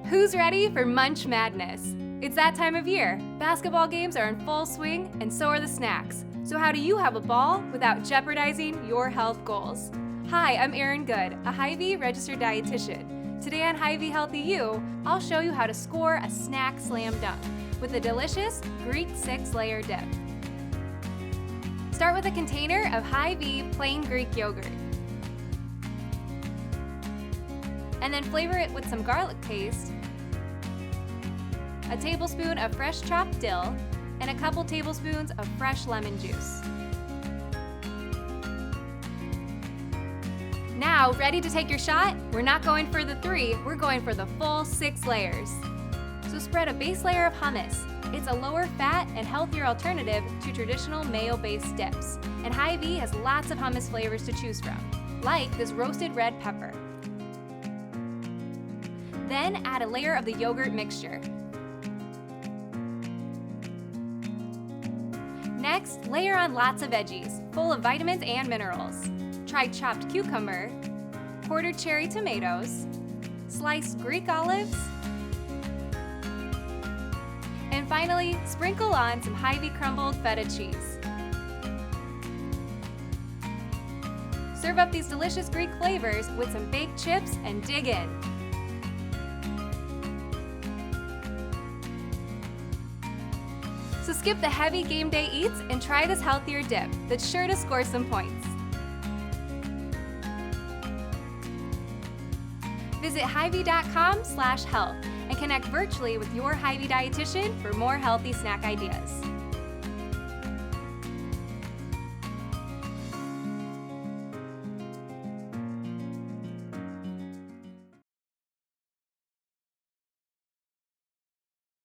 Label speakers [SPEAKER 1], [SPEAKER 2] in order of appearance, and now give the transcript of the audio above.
[SPEAKER 1] Who's ready for Munch Madness? It's that time of year. Basketball games are in full swing, and so are the snacks. So how do you have a ball without jeopardizing your health goals? Hi, I'm Erin Good, a Hy-Vee registered dietitian. Today on Hy-Vee Healthy You, I'll show you how to score a snack slam dunk with a delicious Greek 6-layer dip. Start with a container of Hy-Vee plain Greek yogurt. And then flavor it with some garlic paste, a tablespoon of fresh chopped dill, and a couple tablespoons of fresh lemon juice. Now, ready to take your shot? We're not going for the 3, we're going for the full 6 layers. So spread a base layer of hummus. It's a lower fat and healthier alternative to traditional mayo-based dips. And Hy-Vee has lots of hummus flavors to choose from, like this roasted red pepper. Then add a layer of the yogurt mixture. Next, layer on lots of veggies, full of vitamins and minerals. Try chopped cucumber, quartered cherry tomatoes, sliced Greek olives, and finally, sprinkle on some Hy-Vee crumbled feta cheese. Serve up these delicious Greek flavors with some baked chips and dig in. So skip the heavy game day eats and try this healthier dip that's sure to score some points. Visit Hy-Vee.com/health and connect virtually with your Hy-Vee dietitian for more healthy snack ideas.